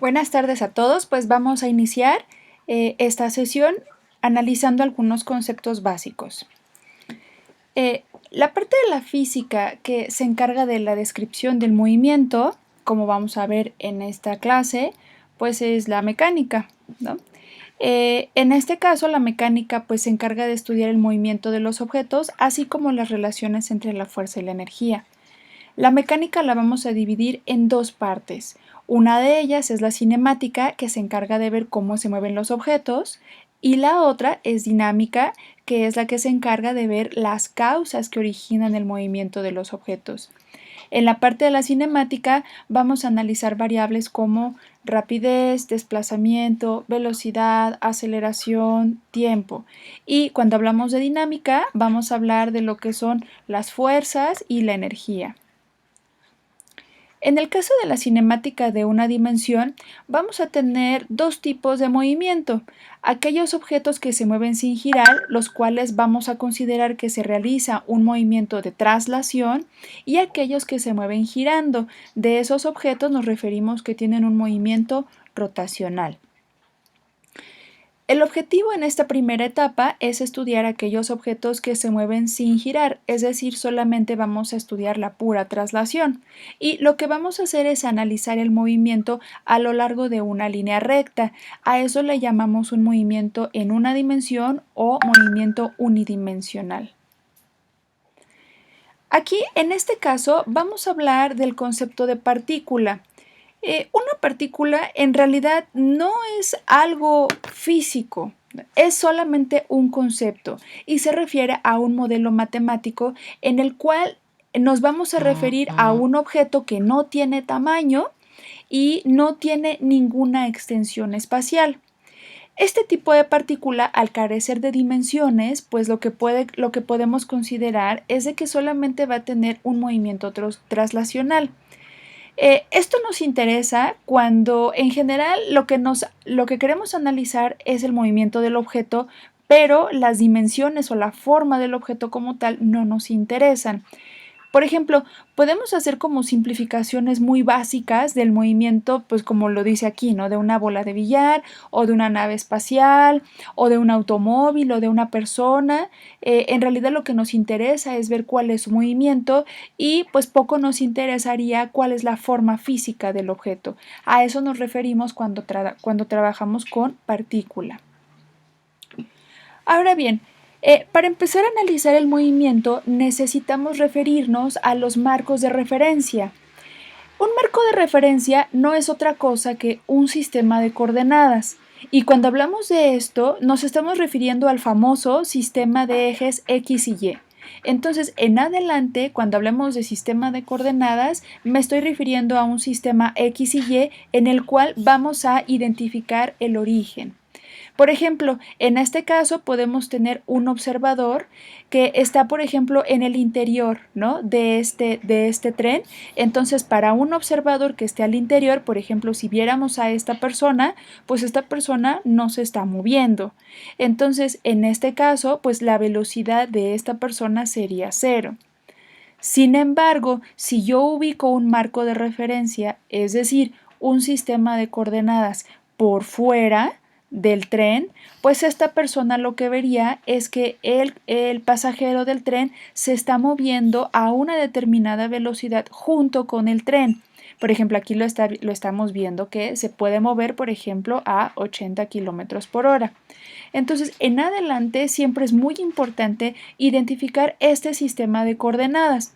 Buenas tardes a todos, pues vamos a iniciar esta sesión analizando algunos conceptos básicos. La parte de la física que se encarga de la descripción del movimiento, como vamos a ver en esta clase, pues es la mecánica, ¿no? En este caso, la mecánica pues se encarga de estudiar el movimiento de los objetos, así como las relaciones entre la fuerza y la energía. La mecánica la vamos a dividir en dos partes. Una de ellas es la cinemática, que se encarga de ver cómo se mueven los objetos, y la otra es dinámica, que es la que se encarga de ver las causas que originan el movimiento de los objetos. En la parte de la cinemática vamos a analizar variables como rapidez, desplazamiento, velocidad, aceleración, tiempo. Y cuando hablamos de dinámica vamos a hablar de lo que son las fuerzas y la energía. En el caso de la cinemática de una dimensión, vamos a tener dos tipos de movimiento. Aquellos objetos que se mueven sin girar, los cuales vamos a considerar que se realiza un movimiento de traslación, y aquellos que se mueven girando. De esos objetos nos referimos que tienen un movimiento rotacional. El objetivo en esta primera etapa es estudiar aquellos objetos que se mueven sin girar, es decir, solamente vamos a estudiar la pura traslación. Y lo que vamos a hacer es analizar el movimiento a lo largo de una línea recta. A eso le llamamos un movimiento en una dimensión o movimiento unidimensional. Aquí, en este caso, vamos a hablar del concepto de partícula. Una partícula en realidad no es algo físico, es solamente un concepto y se refiere a un modelo matemático en el cual nos vamos a referir a un objeto que no tiene tamaño y no tiene ninguna extensión espacial. Este tipo de partícula, al carecer de dimensiones, pues lo que podemos considerar es de que solamente va a tener un movimiento traslacional. Esto nos interesa cuando en general lo que queremos analizar es el movimiento del objeto, pero las dimensiones o la forma del objeto como tal no nos interesan. Por ejemplo, podemos hacer como simplificaciones muy básicas del movimiento, pues como lo dice aquí, ¿no? De una bola de billar, o de una nave espacial, o de un automóvil, o de una persona. En realidad lo que nos interesa es ver cuál es su movimiento y pues poco nos interesaría cuál es la forma física del objeto. A eso nos referimos cuando trabajamos con partícula. Ahora bien, para empezar a analizar el movimiento necesitamos referirnos a los marcos de referencia. Un marco de referencia no es otra cosa que un sistema de coordenadas. Y cuando hablamos de esto, nos estamos refiriendo al famoso sistema de ejes X y Y. Entonces, en adelante, cuando hablemos de sistema de coordenadas, me estoy refiriendo a un sistema X y Y en el cual vamos a identificar el origen. Por ejemplo, en este caso podemos tener un observador que está, por ejemplo, en el interior, ¿no? de este tren. Entonces, para un observador que esté al interior, por ejemplo, si viéramos a esta persona, pues esta persona no se está moviendo. Entonces, en este caso, pues la velocidad de esta persona sería cero. Sin embargo, si yo ubico un marco de referencia, es decir, un sistema de coordenadas por fuera del tren, pues esta persona lo que vería es que el pasajero del tren se está moviendo a una determinada velocidad junto con el tren. Por ejemplo, aquí lo estamos viendo que se puede mover, por ejemplo, a 80 kilómetros por hora. Entonces, en adelante siempre es muy importante identificar este sistema de coordenadas.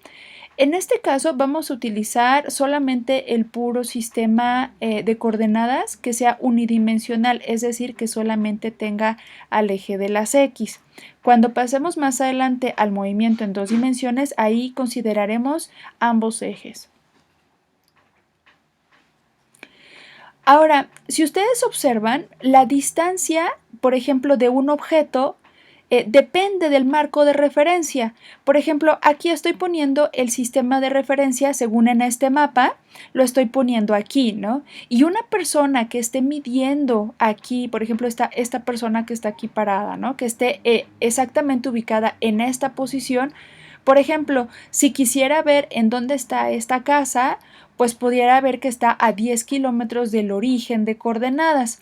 En este caso vamos a utilizar solamente el puro sistema de coordenadas que sea unidimensional, es decir, que solamente tenga al eje de las X. Cuando pasemos más adelante al movimiento en dos dimensiones, ahí consideraremos ambos ejes. Ahora, si ustedes observan, la distancia, por ejemplo, de un objeto depende del marco de referencia. Por ejemplo, aquí estoy poniendo el sistema de referencia según en este mapa, lo estoy poniendo aquí, ¿no? Y una persona que esté midiendo aquí, por ejemplo, esta persona que está aquí parada, ¿no? Que esté exactamente ubicada en esta posición, Por ejemplo, si quisiera ver en dónde está esta casa, pues pudiera ver que está a 10 kilómetros del origen de coordenadas.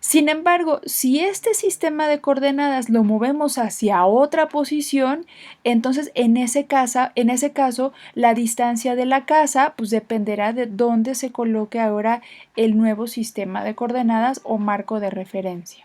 Sin embargo, si este sistema de coordenadas lo movemos hacia otra posición, entonces en ese caso la distancia de la casa pues dependerá de dónde se coloque ahora el nuevo sistema de coordenadas o marco de referencia.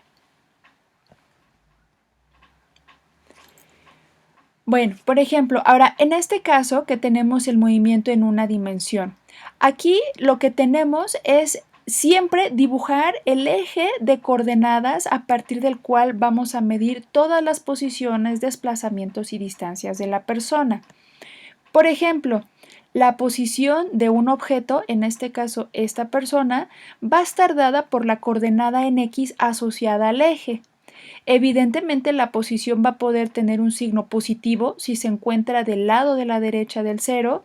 Bueno, por ejemplo, ahora en este caso que tenemos el movimiento en una dimensión, aquí lo que tenemos es siempre dibujar el eje de coordenadas a partir del cual vamos a medir todas las posiciones, desplazamientos y distancias de la persona. Por ejemplo, la posición de un objeto, en este caso esta persona, va a estar dada por la coordenada en X asociada al eje. Evidentemente la posición va a poder tener un signo positivo si se encuentra del lado de la derecha del cero,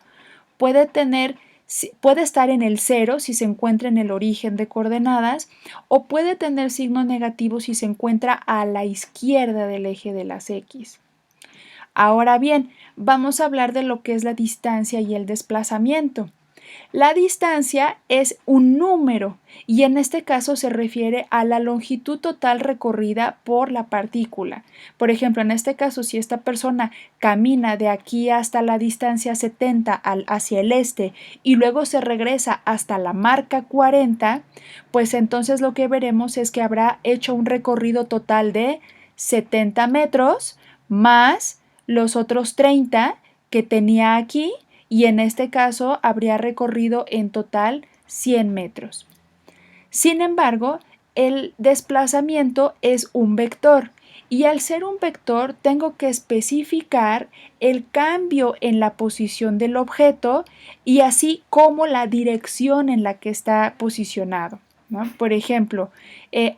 puede estar en el cero si se encuentra en el origen de coordenadas o puede tener signo negativo si se encuentra a la izquierda del eje de las X. Ahora bien, vamos a hablar de lo que es la distancia y el desplazamiento. La distancia es un número y en este caso se refiere a la longitud total recorrida por la partícula. Por ejemplo, en este caso, si esta persona camina de aquí hasta la distancia 70 hacia el este y luego se regresa hasta la marca 40, pues entonces lo que veremos es que habrá hecho un recorrido total de 70 metros más los otros 30 que tenía aquí y en este caso habría recorrido en total 100 metros. Sin embargo, el desplazamiento es un vector y al ser un vector tengo que especificar el cambio en la posición del objeto y así como la dirección en la que está posicionado, ¿no? Por ejemplo,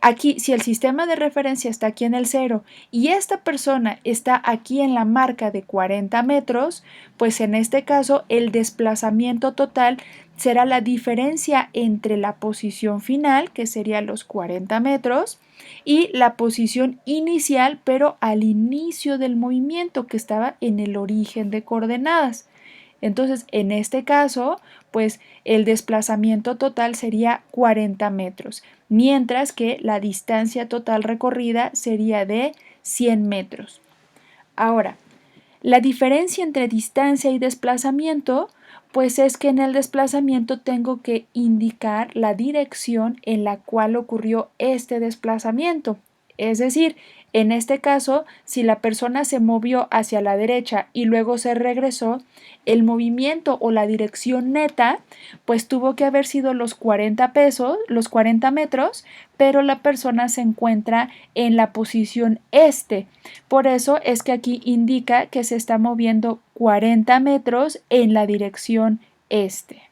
aquí si el sistema de referencia está aquí en el 0 y esta persona está aquí en la marca de 40 metros, pues en este caso el desplazamiento total será la diferencia entre la posición final, que sería los 40 metros, y la posición inicial, pero al inicio del movimiento, que estaba en el origen de coordenadas. Entonces, en este caso, pues el desplazamiento total sería 40 metros, mientras que la distancia total recorrida sería de 100 metros. Ahora, la diferencia entre distancia y desplazamiento, pues es que en el desplazamiento tengo que indicar la dirección en la cual ocurrió este desplazamiento. Es decir, en este caso, si la persona se movió hacia la derecha y luego se regresó, el movimiento o la dirección neta, pues tuvo que haber sido los 40 metros, pero la persona se encuentra en la posición este. Por eso es que aquí indica que se está moviendo 40 metros en la dirección este.